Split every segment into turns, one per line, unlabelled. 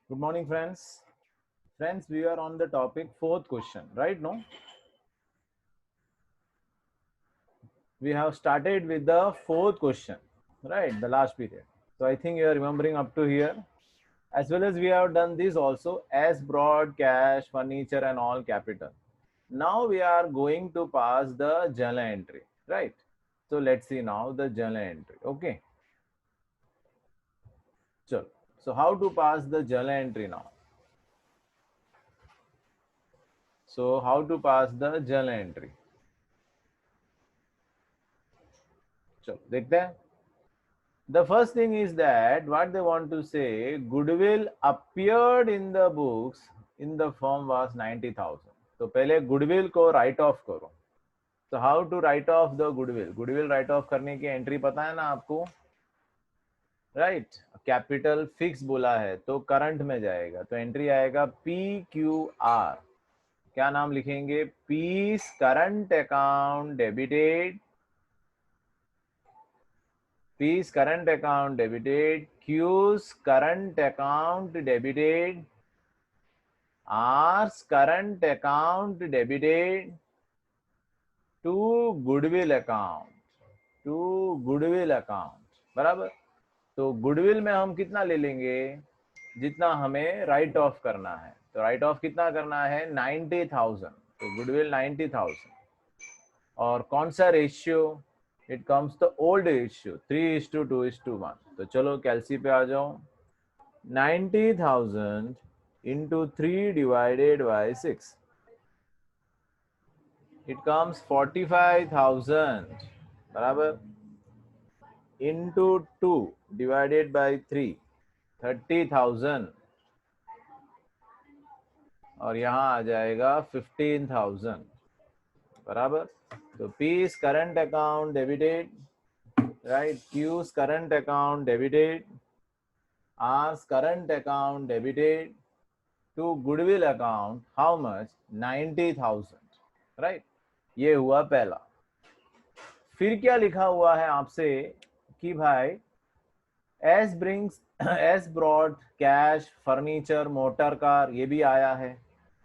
Good morning, friends. Friends, we are on the topic fourth question, right? No, we have started with the fourth question, right? The last period. So I think you are remembering up to here. As well as we have done this also as broad, cash, furniture, and all capital. Now we are going to pass the journal entry, right? So let's see now the journal entry. Okay. So, how to pass the journal entry now? So how to pass the journal entry? चलो देखते हैं. The first thing is that what they want to say, goodwill appeared in the books in the firm was 90,000. तो पहले goodwill को write off करो. So how to write off the goodwill? Goodwill write off करने की entry पता है ना आपको? Right? Capital fix बोला है तो current में जाएगा तो entry आएगा PQR. क्या नाम लिखेंगे? P's current account debited, P's current account debited, Q's current account debited, R's current account debited to goodwill account, बराबर. तो गुडविल में हम कितना ले लेंगे? जितना हमें राइट ऑफ करना है. तो राइट ऑफ कितना करना है? 90,000. तो गुडविल 90,000. और कौन सा ratio? It comes the old ratio 3:2:1. तो चलो कैलसी पे आ जाओ. 90,000 into 3 divided by 6. It comes 45,000 बराबर into 2 divided by 3 30,000 और यहाँ आ जाएगा 15,000 बराबर. तो P's current account debited, right? Q's current account debited, R's current account debited to goodwill account how much? 90,000, right? ये हुआ पहला. फिर क्या लिखा हुआ है आपसे कि भाई S brings S brought cash, furniture, motor car, ये भी आया है.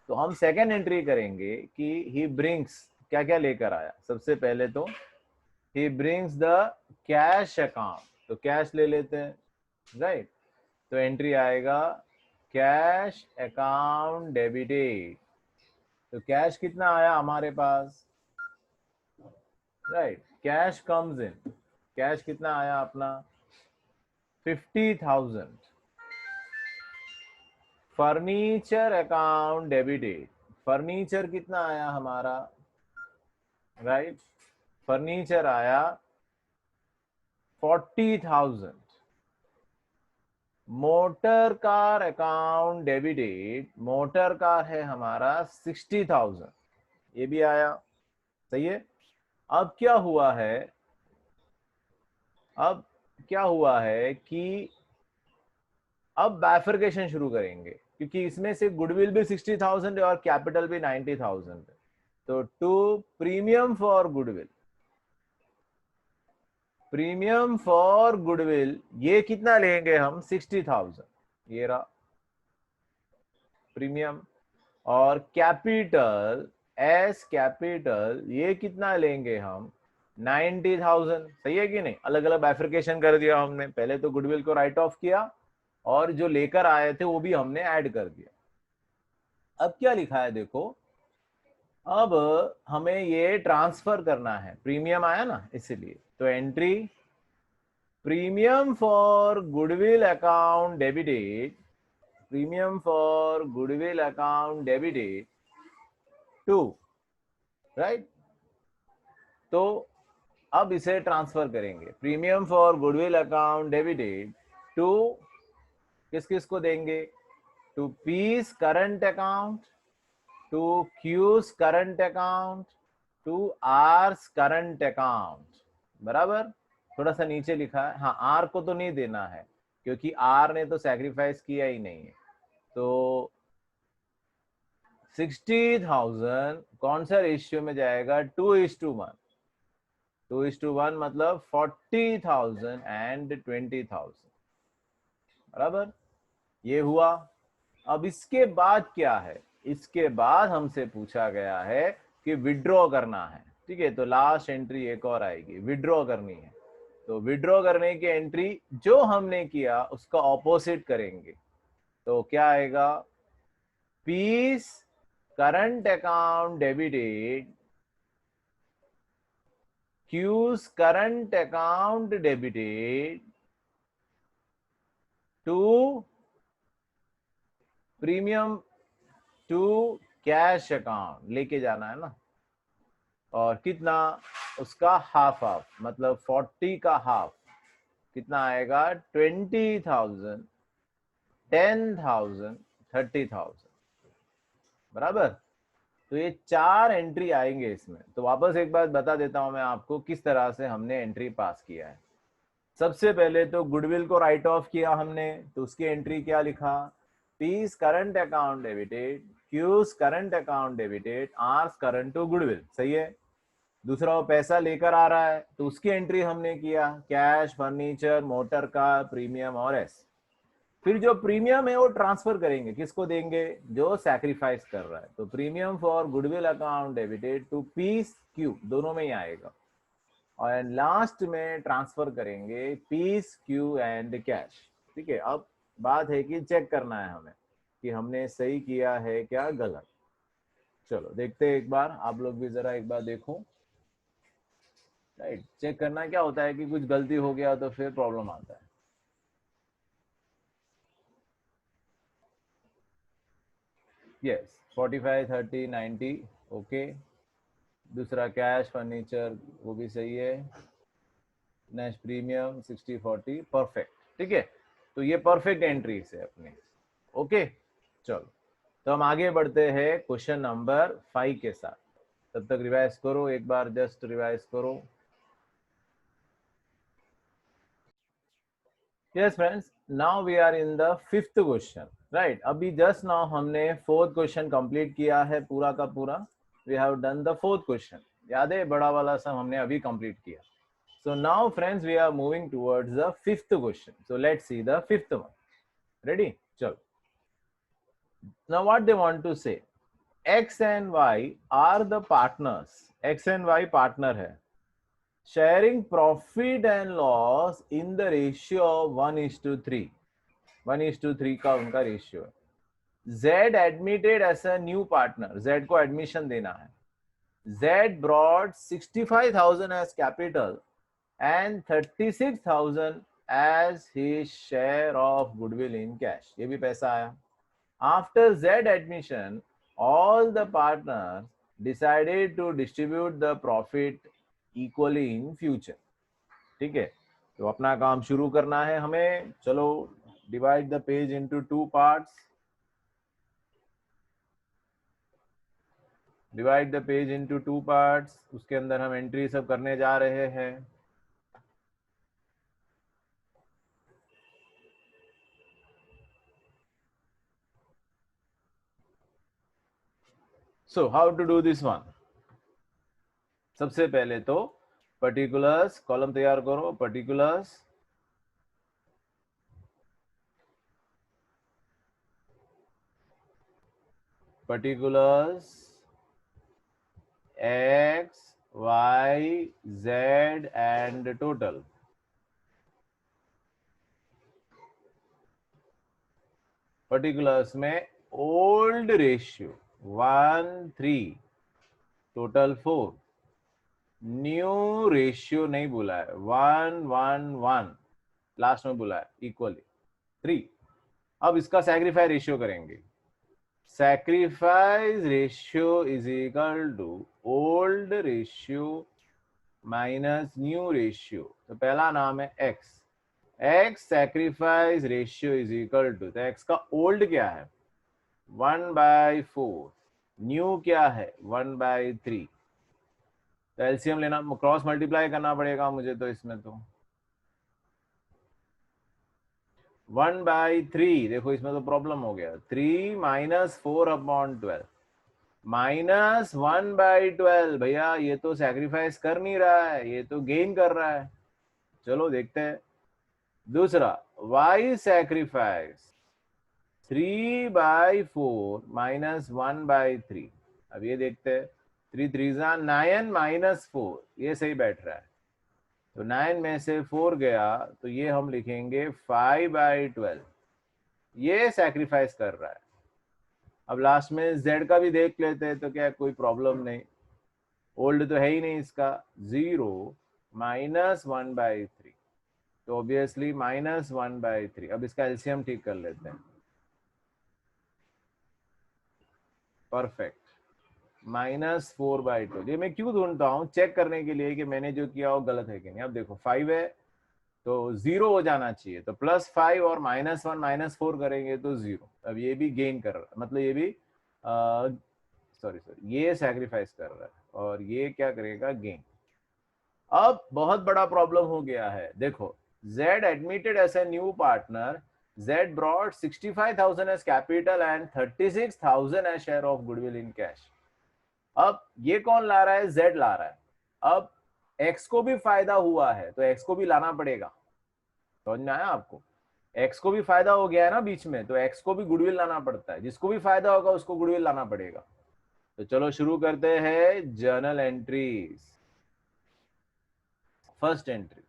तो हम सेकेंड एंट्री करेंगे कि ही ब्रिंग्स क्या क्या लेकर आया. सबसे पहले तो he brings the cash account. तो कैश ले लेते हैं, राइट. तो एंट्री आएगा कैश अकाउंट डेबिटेड. तो कैश कितना आया हमारे पास, right. Cash comes in. Cash कितना आया अपना? 50,000. Furniture account debited. फर्नीचर कितना आया हमारा, राइट. फर्नीचर आया 40,000. Motor car account debited. Motor car है हमारा 60,000. ये भी आया, सही है. अब क्या हुआ है? अब क्या हुआ है कि अब बाइफरकेशन शुरू करेंगे क्योंकि इसमें से गुडविल भी 60,000 है और कैपिटल भी 90,000 है. तो to premium for goodwill, premium for goodwill ये कितना लेंगे हम? 60,000. ये रहा प्रीमियम. और कैपिटल एस कैपिटल ये कितना लेंगे हम? 90,000. सही है कि नहीं? अलग अलग बाइफरकेशन कर दिया हमने. पहले तो गुडविल को राइट ऑफ किया और जो लेकर आए थे वो भी हमने ऐड कर दिया. अब क्या लिखा है देखो. अब हमें ये ट्रांसफर करना है. प्रीमियम आया ना इसीलिए. तो entry premium for goodwill account debited, premium for goodwill account debited to, right. तो अब इसे ट्रांसफर करेंगे. Premium for goodwill account debited to किस किस को देंगे? To P's current account, to Q's current account, to R's current account. बराबर. थोड़ा सा नीचे लिखा है. हाँ, आर को तो नहीं देना है क्योंकि आर ने तो सैक्रिफाइस किया ही नहीं है. तो 60,000 कौन सा रेशियो में जाएगा? 2:1. 2:1 मतलब 40,000 एंड 20,000. बराबर. ये हुआ. अब इसके बाद क्या है, इसके बाद हमसे पूछा गया है कि विड्रॉ करना है। ठीक है, तो लास्ट एंट्री एक और आएगी, विड्रॉ करनी है। तो विड्रॉ करने की एंट्री जो हमने किया उसका ऑपोजिट करेंगे। तो क्या आएगा, P's current account debited, Q's current account debited to premium to cash account, लेके जाना है ना। और कितना, उसका हाफ हाफ, मतलब 40 का हाफ कितना आएगा, 20,000, 10,000, 30,000, बराबर। तो ये 4 एंट्री आएंगे इसमें। तो वापस एक बात बता देता हूं मैं आपको किस तरह से हमने एंट्री पास किया है। सबसे पहले तो गुडविल को राइट ऑफ किया हमने, तो उसकी एंट्री क्या लिखा, P's current account debited, Q's current account debited, R's current to goodwill, सही है। दूसरा, वो पैसा लेकर आ रहा है तो उसकी एंट्री हमने किया, cash, furniture, motor car, premium और एस। फिर जो प्रीमियम है वो ट्रांसफर करेंगे, किसको देंगे, जो सैक्रिफाइस कर रहा है। तो premium for goodwill account debited to P's Q, दोनों में ही आएगा। और लास्ट में ट्रांसफर करेंगे पीस क्यू एंड कैश। ठीक है, अब बात है कि चेक करना है हमें कि हमने सही किया है क्या गलत। चलो देखते हैं एक बार, आप लोग भी जरा एक बार देखो। राइट, चेक करना क्या होता है कि कुछ गलती हो गया तो फिर प्रॉब्लम आता है। Yes, 45, 30, 90, okay. दूसरा कैश फर्नीचर वो भी सही है। Next premium 60, 40, perfect. ठीक है, तो ये परफेक्ट एंट्रीज है अपने। ओके, चलो तो हम आगे बढ़ते हैं क्वेश्चन नंबर 5 के साथ। तब तक रिवाइज करो एक बार, जस्ट रिवाइज करो। Yes friends, now we are in the 5th question. Right, अभी जस्ट नाउ हमने 4th क्वेश्चन कंप्लीट किया है पूरा का पूरा। We have done the 4th question, याद है, बड़ा वाला सब हमने अभी कंप्लीट किया। So now friends we are moving towards the 5th question. So let's see the 5th one. Ready? चलो. Now what they want to say, X and Y are the partners. X and Y partner है, sharing profit and loss in the ratio of 1:3. 1:3 का उनका ratio है. Z admitted as a new partner. Z को admission देना है. Z brought 65,000 as capital and 36,000 as his share of goodwill in cash. ये भी पैसा आया. After Z admission, all the partners decided to distribute the profit equally in future. ठीक है, तो अपना काम शुरू करना है हमें. चलो, divide the page into 2 parts. Divide the page into 2 parts. उसके अंदर हम एंट्री सब करने जा रहे हैं. So how to do this one? सबसे पहले तो पर्टिकुलर्स कॉलम तैयार करो. Particulars x, y, z and total. Particulars में old ratio 1:3, total 4. New ratio नहीं बोला है, 1:1:1 लास्ट में बोला है, इक्वली 3. अब इसका सैक्रिफाई रेशियो करेंगे. Sacrifice ratio is equal to old ratio minus new ratio. तो पहला नाम है x. x sacrifice ratio is equal to, तो x का ओल्ड क्या है 1/4, न्यू क्या है 1/3. तो एलसीएम लेना, क्रॉस मल्टीप्लाई करना पड़ेगा मुझे तो इसमें. तो 1/3, देखो इसमें तो प्रॉब्लम हो गया. 3 - 4/12 माइनस 1/12. भैया ये तो सैक्रिफाइस कर नहीं रहा है, ये तो गेन कर रहा है. चलो देखते हैं. दूसरा, y सैक्रिफाइस 3/4 माइनस 1/3। अब ये देखते हैं, 3 3 9 माइनस 4, ये सही बैठ रहा है। तो 9 में से 4 गया तो ये हम लिखेंगे 5/12। ये सैक्रिफाइस कर रहा है। अब लास्ट में z का भी देख लेते हैं, तो क्या कोई प्रॉब्लम नहीं, ओल्ड तो है ही नहीं इसका, 0 माइनस 1/3, तो ऑब्वियसली माइनस 1/3। अब इसका एलसीएम ठीक कर लेते हैं। परफेक्ट, -4/2। ये मैं क्यों ढूंढता हूँ, चेक करने के लिए कि मैंने जो किया वो गलत है कि नहीं। अब देखो 5 है तो 0 हो जाना चाहिए, तो +5 और -1 -4 करेंगे तो 0। अब ये भी गेन कर रहा है, मतलब ये भी सॉरी ये सैक्रिफाइस कर रहा है, और ये क्या करेगा, गेन। अब बहुत बड़ा प्रॉब्लम हो गया है, देखो Z admitted as a new partner, Z brought 65,000 as capital and 36,000 as share of goodwill in cash। अब ये कौन ला रहा है, Z ला रहा है। अब X को भी फायदा हुआ है तो X को भी लाना पड़ेगा, समझ में आया आपको। X को भी फायदा हो गया है ना बीच में, तो X को भी गुडविल लाना पड़ता है, जिसको भी फायदा होगा उसको गुडविल लाना पड़ेगा। तो चलो शुरू करते हैं जर्नल एंट्रीज। फर्स्ट एंट्री,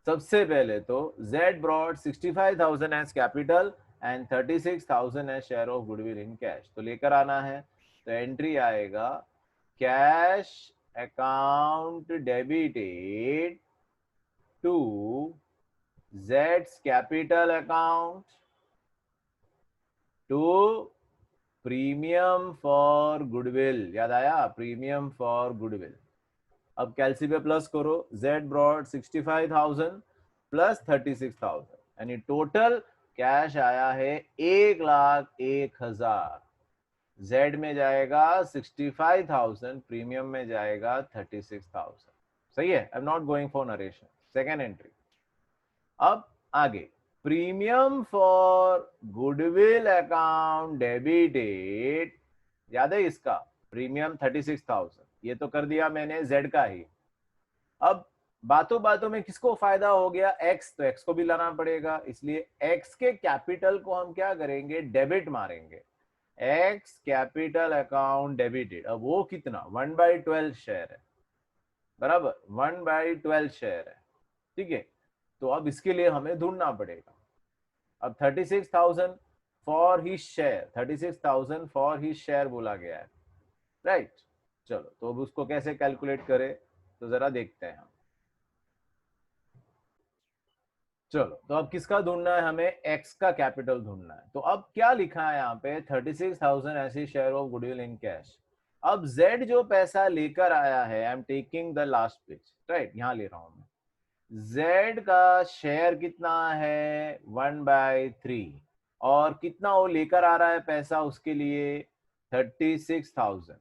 सबसे पहले तो Z brought 65,000 as capital and 36,000 as share of goodwill in cash, तो लेकर आना है। तो एंट्री आएगा cash account debited to Z's capital account to premium for goodwill. याद आया, प्रीमियम फॉर गुडविल। अब कैलसी पे प्लस करो, Z brought 65,000 प्लस 36,000, यानी टोटल कैश आया है 1,01,000। Z में जाएगा 65,000, प्रीमियम में जाएगा 36,000। सही है, I am not going for narration. Second entry, अब आगे premium for goodwill account debited, याद है इसका, प्रीमियम 36,000, ये तो कर दिया मैंने Z का ही। अब बातों बातों में किसको फायदा हो गया, X, तो X को भी लाना पड़ेगा, इसलिए X के कैपिटल को हम क्या करेंगे, डेबिट मारेंगे। X कैपिटल अकाउंट डेबिटेड, अब वो कितना, 1/12 शेयर है, बराबर 1/12 शेयर है, ठीक है। तो अब इसके लिए हमें ढूंढना पड़ेगा। अब 36,000 for he share, 36,000 for he share बोला गया है, राइट। चलो तो अब उसको कैसे कैलकुलेट करें, तो जरा देखते हैं हम। चलो तो अब किसका ढूंढना है हमें, X का कैपिटल ढूंढना है। तो अब क्या लिखा है यहाँ पे, 36,000 ऐसी share of goodwill in cash. अब Z जो पैसा लेकर आया है, I am taking the last page, right, यहाँ ले रहा हूं मैं। Z का शेयर कितना है, 1/3, और कितना वो लेकर आ रहा है पैसा उसके लिए, 36,000।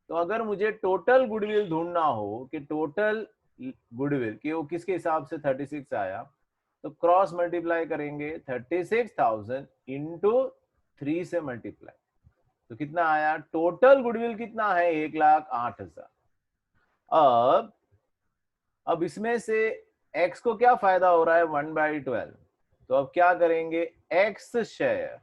तो अगर मुझे टोटल गुडविल ढूंढना हो कि टोटल गुडविल कि वो किसके हिसाब से 36 आया, तो क्रॉस मल्टीप्लाई करेंगे, 36,000 इंटू 3 से मल्टीप्लाई, तो कितना आया, टोटल गुडविल कितना है, 1,08,000। अब इसमें से x को क्या फायदा हो रहा है, 1/12, तो अब क्या करेंगे, x share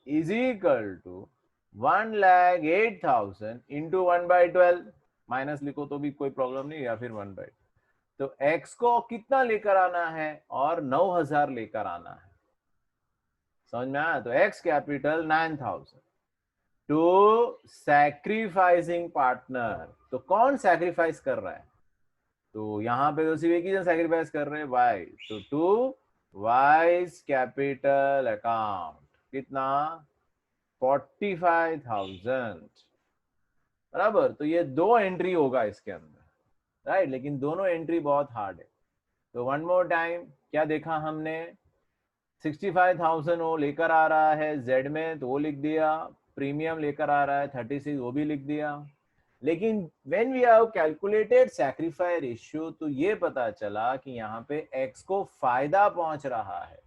is equal to 1,08,000 into 1/12, minus लिखो तो भी कोई प्रॉब्लम नहीं, या फिर 1/12। तो x को कितना लेकर आना है, और 9,000 लेकर आना है, समझ में आया। तो x capital 9,000 to sacrificing partner, तो कौन सैक्रिफाइस कर रहा है, तो यहां पे तो सिर्फ एक ही जन सैक्रिफाइस कर रहे हैं, y, तो टू वाइज कैपिटल अकाउंट कितना, 45,000, बराबर। तो ये 2 एंट्री होगा इसके अंदर, राइट, लेकिन दोनों एंट्री बहुत हार्ड है। तो वन मोर टाइम, क्या देखा हमने, 65,000 वो लेकर आ रहा है Z में, तो वो लिख दिया, प्रीमियम लेकर आ रहा है 36, वो भी लिख दिया। लेकिन when we have calculated sacrifice ratio, तो ये पता चला कि यहाँ पे X को फायदा पहुंच रहा है,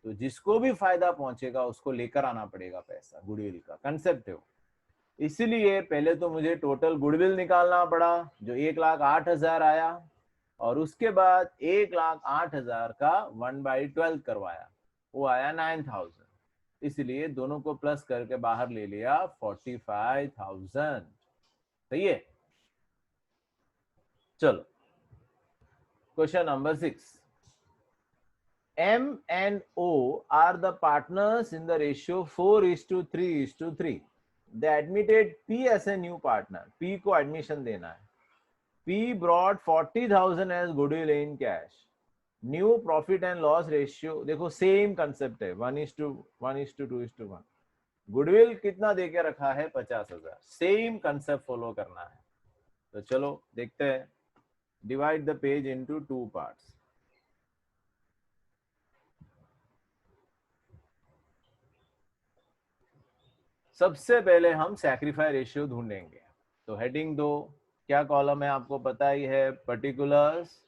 तो जिसको भी फायदा पहुंचेगा उसको लेकर आना पड़ेगा पैसा, गुडविल का कंसेप्ट है वो। इसलिए पहले तो मुझे टोटल गुडविल निकालना पड़ा, जो 1,08,000 आया, और उसके बाद 1,08,000 का 1/12 करवाया, वो आया 9,000, इसलिए दोनों को प्लस करके बाहर ले लिया 45,000। सही है। चलो question number 6, M and O are the partners in the ratio 4:3:3. They admitted P as a new partner. P को admission देना है. P brought 40,000 as goodwill in cash. New profit and loss ratio, देखो same concept है, 1:1:2:1. Goodwill कितना देके रखा है? 50,000. Same concept follow करना है. तो चलो देखते हैं. Divide the page into 2 parts. सबसे पहले हम सैक्रिफाई रेशियो ढूंढेंगे. तो हेडिंग 2, क्या कॉलम है आपको पता ही है, particulars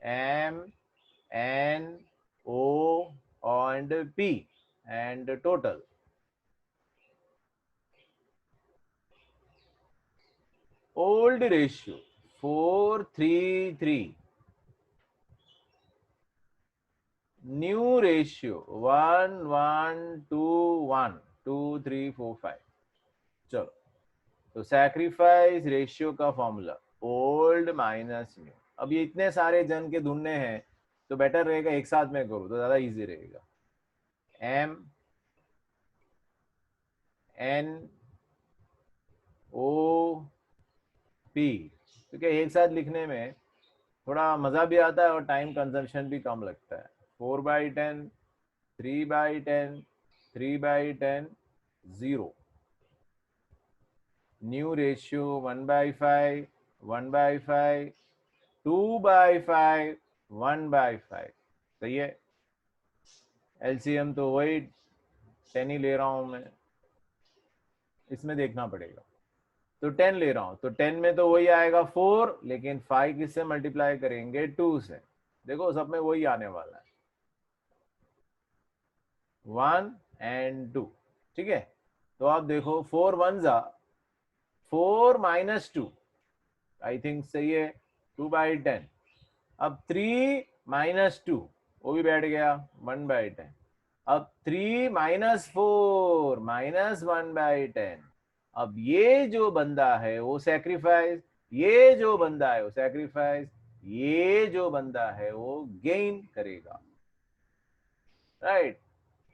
M, N, O and P and total. Old ratio 4:3:3. New ratio 1:1:2:1. 2, 3, 4, 5. चलो तो सैक्रिफाइस रेशियो का फॉर्मूला ओल्ड माइनस न्यू. अब ये इतने सारे जन के ढूंढने हैं तो बेटर रहेगा एक साथ में करूँ तो ज्यादा इजी रहेगा. M, N, O, P, क्योंकि एक साथ लिखने में थोड़ा मजा भी आता है और टाइम कंजम्पशन भी कम लगता है. 4/10, 3/10, 3/10, 0. New ratio 1/5, 1/5, 2/5, 1/5. सही है. एलसीएम तो वही 10 ही ले रहा हूं मैं, इसमें देखना पड़ेगा. तो 10 ले रहा हूं तो 10 में तो वही आएगा 4, लेकिन 5 किससे मल्टीप्लाई करेंगे? 2 से. देखो सब में वही आने वाला है, 1 and 2. ठीक है. तो आप देखो 4 1 4 - 2, आई थिंक सही है, 2/10. अब 3 - 2 वो भी बैठ गया, 1/10. अब 3 - 4 -1/10. अब ये जो बंदा है वो सैक्रिफाइस, ये जो बंदा है वो सैक्रिफाइस, ये जो बंदा है वो गेन करेगा. राइट.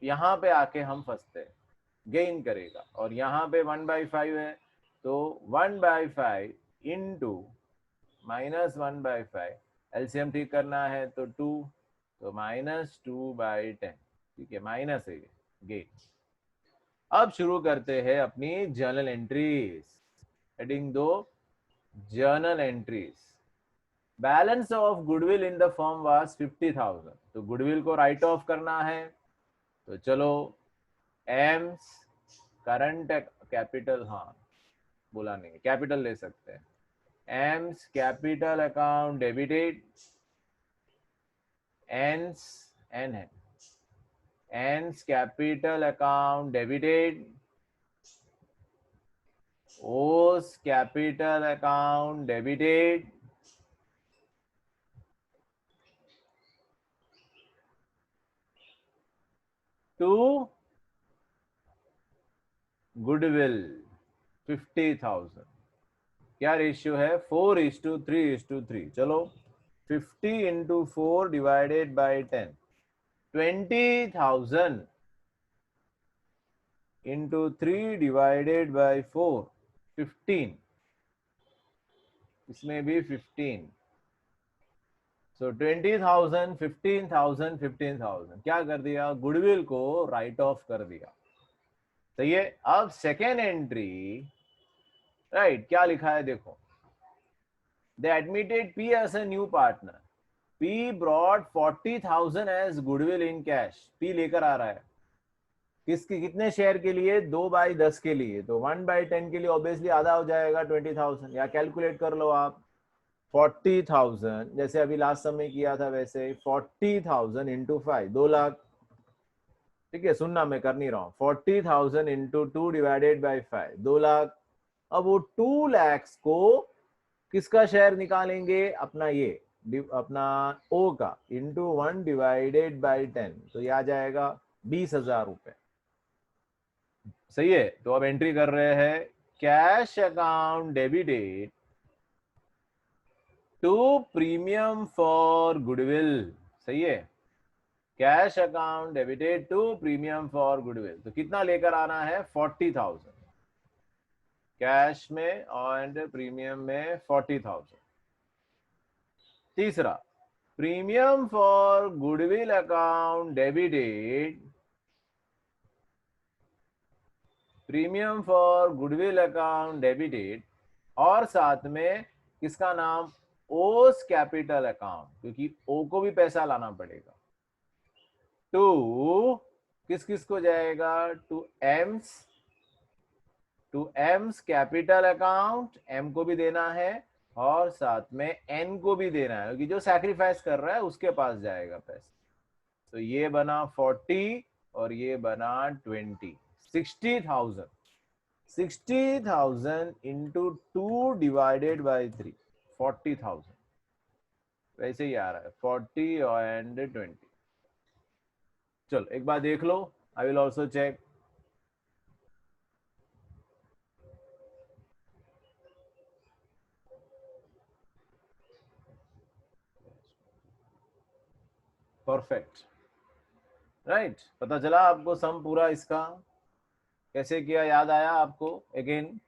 यहां पे आके हम फंसते हैं, गेन करेगा. और यहाँ पे 1/5 है तो 1/5 इंटू -1/5, एलसीएम ठीक करना है तो 2, तो -2/10. ठीक है, माइनस है गेन. अब शुरू करते हैं अपनी journal entries. Heading 2, journal entries. Balance of goodwill in the firm was 50,000. तो गुडविल को राइट ऑफ करना है. तो चलो एम्स करंट कैपिटल, हाँ बोला नहीं, कैपिटल ले सकते हैं. M's capital account debited, N's N है, N's capital account debited, O's capital account debited, to goodwill 50,000. क्या रेशियो है? 4:3:3. चलो 50 into 4 divided by 10, 20,000 into 3 divided by 4, 15. इसमें भी 15. सो 20,000, 15,000, 15,000. क्या कर दिया? गुडविल को राइट ऑफ कर दिया. सही है. अब सेकेंड एंट्री, राइट, क्या लिखा है देखो. They admitted P as a new partner. P brought 40,000 as goodwill in cash. P लेकर आ रहा है किसके, कितने शेयर के लिए? 2/10 के लिए. तो 1/10 के लिए ऑब्वियसली आधा हो जाएगा 20,000. या कैलकुलेट कर लो आप. 40,000 जैसे अभी लास्ट समय किया था वैसे 40,000 इंटू 5, 2 लाख. ठीक है, सुनना मैं कर नहीं रहा हूँ. 40,000 इंटू 2 डिवाइडेड बाई 5, 2 लाख. अब वो 2 लाख को किसका शेयर निकालेंगे? अपना ये अपना ओ का इंटू 1 डिवाइडेड बाई 10, तो ये आ जाएगा 20,000 रुपए। सही है। तो अब एंट्री कर रहे हैं cash account debited to premium for goodwill. सही है, cash account debited to premium for goodwill. तो कितना लेकर आना है? 40,000 कैश में एंड प्रीमियम में 40,000। तीसरा, premium for goodwill account debited, premium for goodwill account debited, और साथ में किसका नाम? ओस कैपिटल अकाउंट, क्योंकि ओ को भी पैसा लाना पड़ेगा। टू किस किस को जाएगा? To M's capital account, M को भी देना है और साथ में एन को भी देना है, क्योंकि जो सैक्रिफाइस कर रहा है उसके पास जाएगा पैसा। तो ये बना 40 और ये बना 20, 60,000। 60,000 इंटू 2 डिवाइडेड बाई 3, 40,000। वैसे ही आ रहा है 40 एंड 20। चलो एक बार देख लो, I will also check. Perfect, right. पता चला आपको सम पूरा इसका कैसे किया? याद आया आपको? अगेन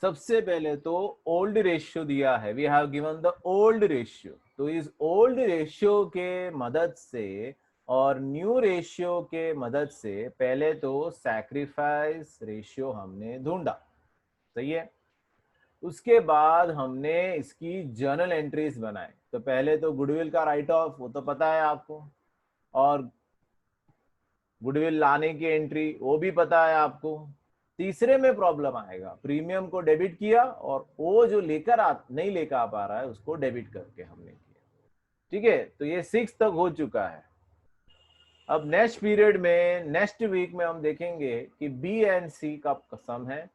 सबसे पहले तो ओल्ड रेशियो दिया है, we have given the old ratio. तो इस ओल्ड रेशियो के मदद से और न्यू रेशियो के मदद से पहले तो सैक्रिफाइस रेशियो हमने ढूंढा। सही है। उसके बाद हमने इसकी जर्नल एंट्रीज बनाए। तो पहले तो गुडविल का राइट ऑफ, वो तो पता है आपको, और गुडविल लाने की एंट्री वो भी पता है आपको। तीसरे में प्रॉब्लम आएगा, प्रीमियम को डेबिट किया और वो जो नहीं लेकर आ पा रहा है उसको डेबिट करके हमने किया। ठीक है, तो ये 6 तक हो चुका है। अब नेक्स्ट पीरियड में, नेक्स्ट वीक में हम देखेंगे कि बी एंड सी का सम है।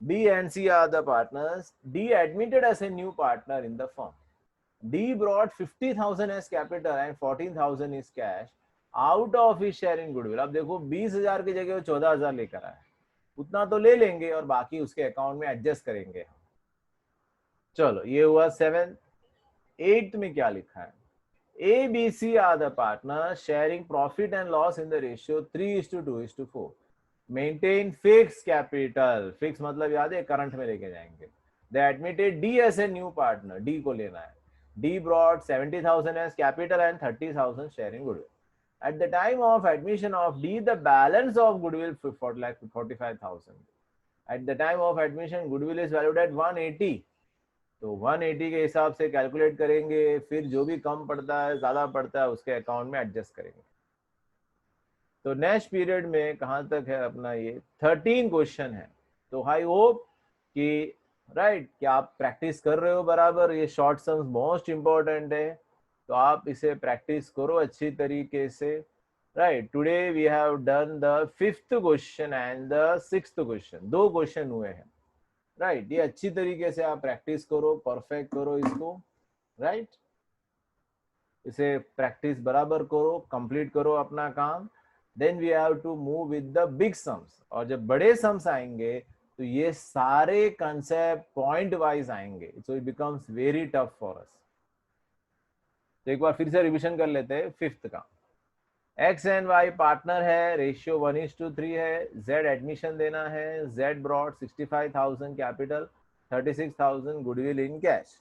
B and C are the partners. D admitted as a new partner in the firm. D brought 50,000 as capital and 14,000 is cash out of his share in goodwill. अब देखो 20,000 की जगह 14,000 लेकर आए, उतना तो ले लेंगे और बाकी उसके अकाउंट में एडजस्ट करेंगे। चलो ये हुआ 7th। 8th में क्या लिखा है? A, B, C are the partners sharing profit and loss in the ratio 3:2:4. Maintain fix capital, fix मतलब याद है करंट में लेके जाएंगे। They admitted D as a new partner, D को लेना है। D brought 70,000 as capital and 30,000 share in goodwill. At the time of admission of D the balance of goodwill 45,000। At the time of admission goodwill is valued at 180। तो 180 के हिसाब से calculate करेंगे, फिर जो भी कम पड़ता है ज्यादा पड़ता है उसके अकाउंट में एडजस्ट करेंगे। तो नेक्स्ट पीरियड में कहाँ तक है अपना? ये 13 क्वेश्चन है। तो आई होप कि राइट कि आप प्रैक्टिस कर रहे हो बराबर। ये शॉर्ट सम्स मोस्ट इंपॉर्टेंट है, तो आप इसे प्रैक्टिस करो अच्छी तरीके से। Right, today we have done the 5th question and the 6th question. 2 question हुए हैं। राइट, ये अच्छी तरीके से आप प्रैक्टिस करो, परफेक्ट करो इसको। राइट, इसे प्रैक्टिस बराबर करो, कंप्लीट करो अपना काम। Then we have to move with the big sums, और जब बड़े सम्स आएंगे तो ये सारे कंसेप्ट पॉइंट वाइज आएंगे, so it becomes very tough for us. तो एक बार फिर से रिवीजन कर लेते हैं 5th का। एक्स एंड वाई पार्टनर है, रेशियो 1:3 है। जेड एडमिशन देना है, Z brought 65,000 capital, 36,000 goodwill in cash.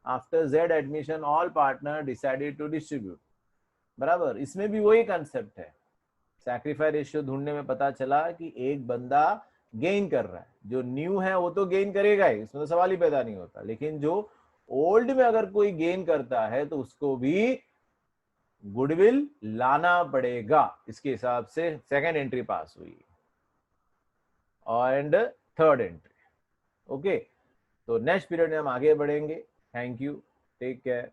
After Z admission all partner decided to distribute. बराबर, इसमें भी वही कंसेप्ट है। सैक्रिफाइस रेशियो ढूंढने में पता चला कि एक बंदा गेन कर रहा है, जो न्यू है वो तो गेन करेगा ही, इसमें तो सवाल ही पैदा नहीं होता। लेकिन जो ओल्ड में अगर कोई गेन करता है तो उसको भी गुडविल लाना पड़ेगा। इसके हिसाब से सेकंड एंट्री पास हुई एंड थर्ड एंट्री। ओके, तो नेक्स्ट पीरियड में हम आगे बढ़ेंगे। Thank you, take care.